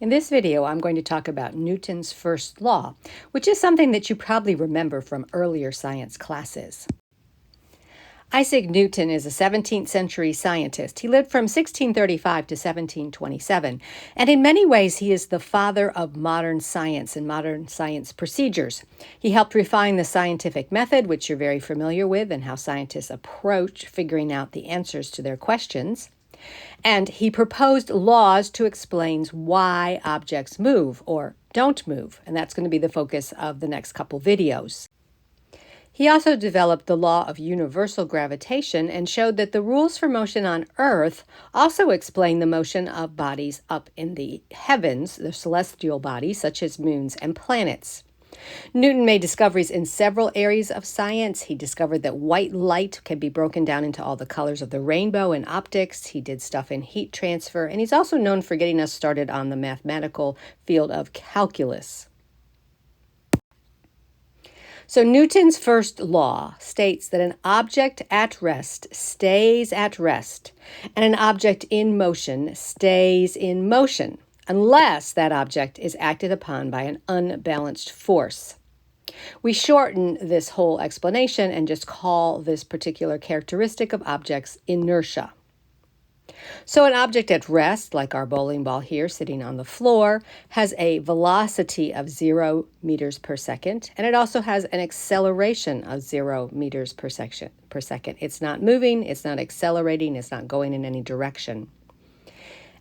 In this video, I'm going to talk about Newton's first law, which is something that you probably remember from earlier science classes. Isaac Newton is a 17th century scientist. He lived from 1635 to 1727, and in many ways he is the father of modern science and modern science procedures. He helped refine the scientific method, which you're very familiar with, and how scientists approach figuring out the answers to their questions. And he proposed laws to explain why objects move or don't move, and that's going to be the focus of the next couple videos. He also developed the law of universal gravitation and showed that the rules for motion on Earth also explain the motion of bodies up in the heavens, the celestial bodies such as moons and planets. Newton made discoveries in several areas of science. He discovered that white light can be broken down into all the colors of the rainbow in optics. He did stuff in heat transfer, and he's also known for getting us started on the mathematical field of calculus. So Newton's first law states that an object at rest stays at rest, and an object in motion stays in motion, unless that object is acted upon by an unbalanced force. We shorten this whole explanation and just call this particular characteristic of objects inertia. So an object at rest, like our bowling ball here sitting on the floor, has a velocity of 0 meters per second, and it also has an acceleration of 0 meters per second. It's not moving, it's not accelerating, it's not going in any direction.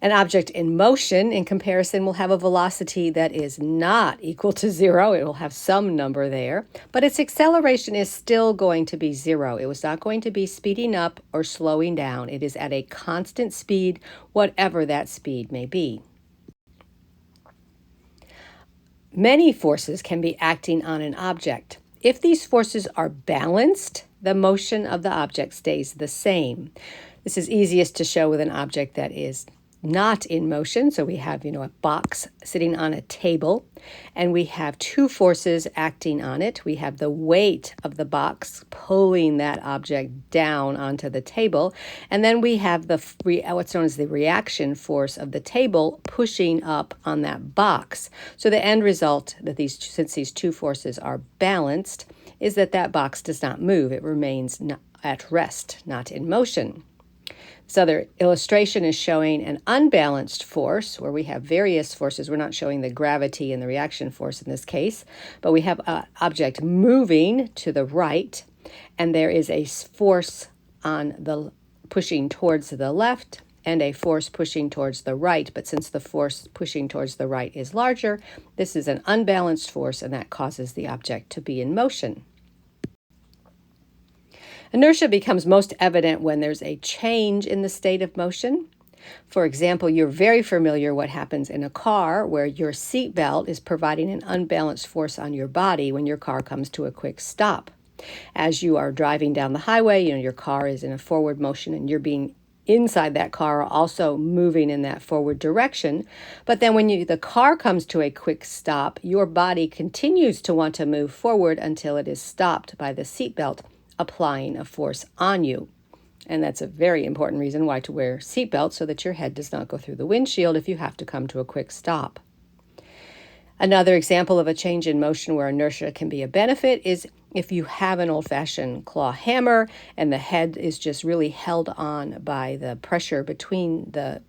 An object in motion, in comparison, will have a velocity that is not equal to 0. It will have some number there, but its acceleration is still going to be 0. It was not going to be speeding up or slowing down. It is at a constant speed, whatever that speed may be. Many forces can be acting on an object. If these forces are balanced, the motion of the object stays the same. This is easiest to show with an object that is not in motion. So we have, a box sitting on a table, and we have two forces acting on it. We have the weight of the box pulling that object down onto the table, and then we have what's known as the reaction force of the table pushing up on that box. So the end result since these two forces are balanced, is that box does not move. It remains at rest, not in motion. This other illustration is showing an unbalanced force where we have various forces. We're not showing the gravity and the reaction force in this case, but we have an object moving to the right, and there is a force pushing towards the left and a force pushing towards the right. But since the force pushing towards the right is larger, this is an unbalanced force, and that causes the object to be in motion. Inertia becomes most evident when there's a change in the state of motion. For example, you're very familiar what happens in a car where your seat belt is providing an unbalanced force on your body when your car comes to a quick stop. As you are driving down the highway, your car is in a forward motion and you're being inside that car also moving in that forward direction. But then when the car comes to a quick stop, your body continues to want to move forward until it is stopped by the seat belt applying a force on you. And that's a very important reason why to wear seatbelts, so that your head does not go through the windshield if you have to come to a quick stop. Another example of a change in motion where inertia can be a benefit is if you have an old-fashioned claw hammer and the head is just really held on by the pressure between the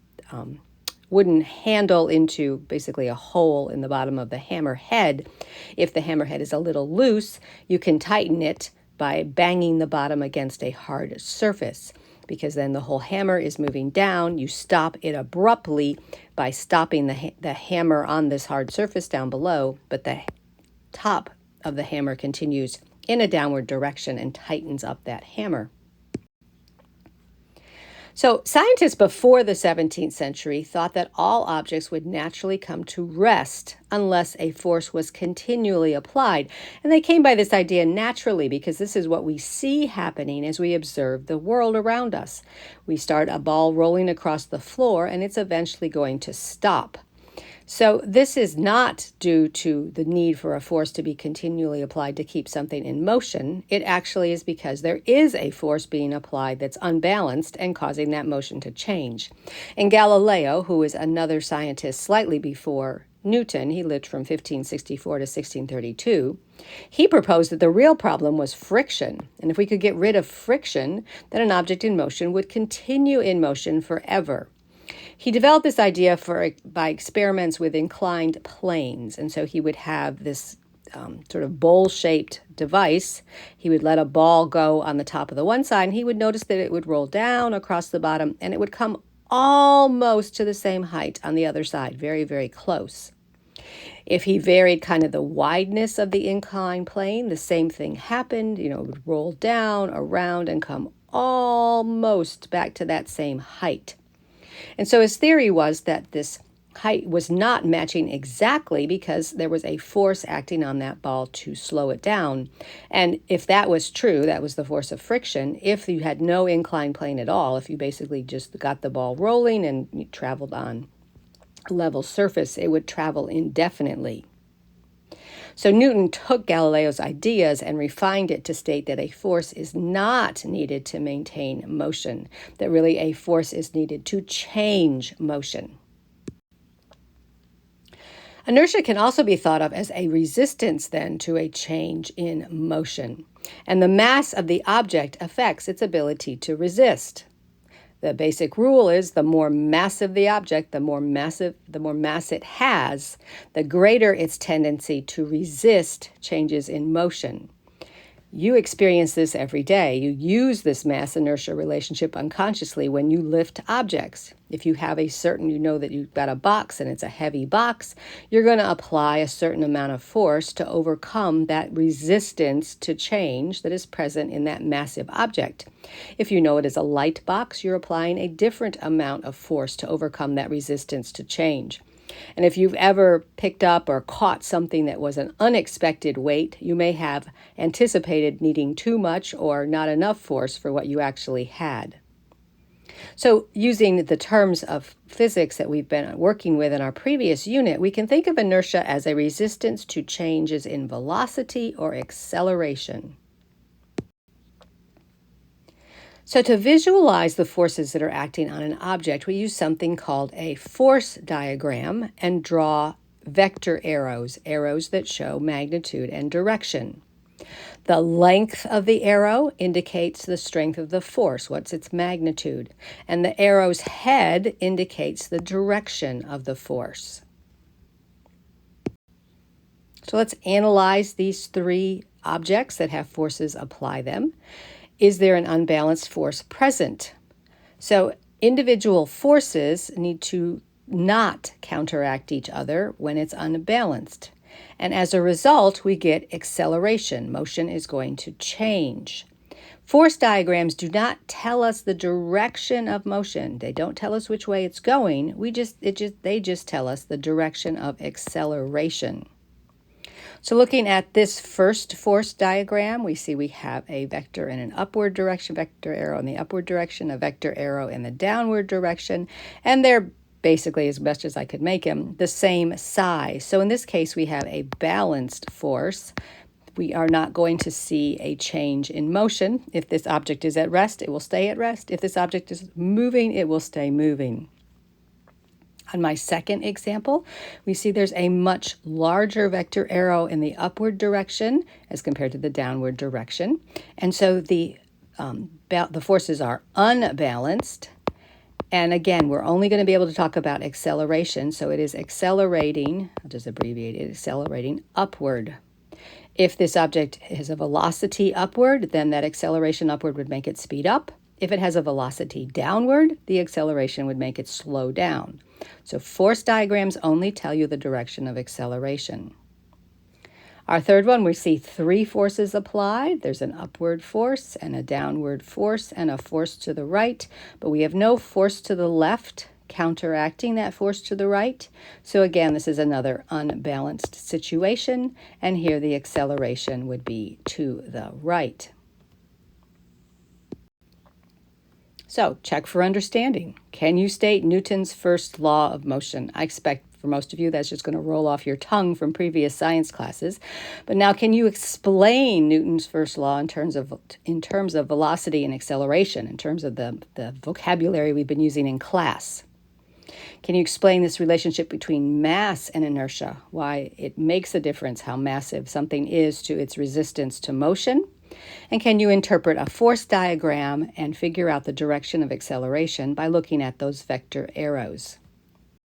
wooden handle into basically a hole in the bottom of the hammer head. If the hammer head is a little loose, you can tighten it by banging the bottom against a hard surface, because then the whole hammer is moving down. You stop it abruptly by stopping the hammer on this hard surface down below, but the top of the hammer continues in a downward direction and tightens up that hammer. So scientists before the 17th century thought that all objects would naturally come to rest unless a force was continually applied. And they came by this idea naturally because this is what we see happening as we observe the world around us. We start a ball rolling across the floor and it's eventually going to stop. So this is not due to the need for a force to be continually applied to keep something in motion. It actually is because there is a force being applied that's unbalanced and causing that motion to change. And Galileo, who is another scientist slightly before Newton, he lived from 1564 to 1632, he proposed that the real problem was friction. And if we could get rid of friction, then an object in motion would continue in motion forever. He developed this idea by experiments with inclined planes. And so he would have this sort of bowl-shaped device. He would let a ball go on the top of the one side, and he would notice that it would roll down across the bottom, and it would come almost to the same height on the other side, very, very close. If he varied kind of the wideness of the inclined plane, the same thing happened. It would roll down, around, and come almost back to that same height. And so his theory was that this height was not matching exactly because there was a force acting on that ball to slow it down. And if that was true, that was the force of friction. If you had no inclined plane at all, if you basically just got the ball rolling and you traveled on a level surface, it would travel indefinitely. So Newton took Galileo's ideas and refined it to state that a force is not needed to maintain motion, that really a force is needed to change motion. Inertia can also be thought of as a resistance, then, to a change in motion. And the mass of the object affects its ability to resist. The basic rule is the more massive the object, the more mass it has, the greater its tendency to resist changes in motion. You experience this every day. You use this mass-inertia relationship unconsciously when you lift objects. If you have you know that you've got a box and it's a heavy box, you're going to apply a certain amount of force to overcome that resistance to change that is present in that massive object. If you know it is a light box, you're applying a different amount of force to overcome that resistance to change. And if you've ever picked up or caught something that was an unexpected weight, you may have anticipated needing too much or not enough force for what you actually had. So using the terms of physics that we've been working with in our previous unit, we can think of inertia as a resistance to changes in velocity or acceleration. So to visualize the forces that are acting on an object, we use something called a force diagram and draw vector arrows that show magnitude and direction. The length of the arrow indicates the strength of the force, what's its magnitude, and the arrow's head indicates the direction of the force. So let's analyze these three objects that have forces, apply them. Is there an unbalanced force present? So individual forces need to not counteract each other when it's unbalanced. And as a result, we get acceleration. Motion is going to change. Force diagrams do not tell us the direction of motion. They don't tell us which way it's going. They just tell us the direction of acceleration. So looking at this first force diagram, we see we have a vector in an upward direction, vector arrow in the upward direction, a vector arrow in the downward direction, and they're basically, as best as I could make them, the same size. So in this case, we have a balanced force. We are not going to see a change in motion. If this object is at rest, it will stay at rest. If this object is moving, it will stay moving. On my second example, we see there's a much larger vector arrow in the upward direction as compared to the downward direction. And so the forces are unbalanced. And again, we're only going to be able to talk about acceleration. So it is accelerating, I'll just abbreviate it, accelerating upward. If this object has a velocity upward, then that acceleration upward would make it speed up. If it has a velocity downward, the acceleration would make it slow down. So force diagrams only tell you the direction of acceleration. Our third one, we see three forces applied. There's an upward force and a downward force and a force to the right, but we have no force to the left counteracting that force to the right. So again, this is another unbalanced situation, and here the acceleration would be to the right. So check for understanding. Can you state Newton's first law of motion? I expect For most of you, that's just going to roll off your tongue from previous science classes. But now, can you explain Newton's first law in terms of velocity and acceleration, in terms of the vocabulary we've been using in class? Can you explain this relationship between mass and inertia, why it makes a difference how massive something is to its resistance to motion? And can you interpret a force diagram and figure out the direction of acceleration by looking at those vector arrows?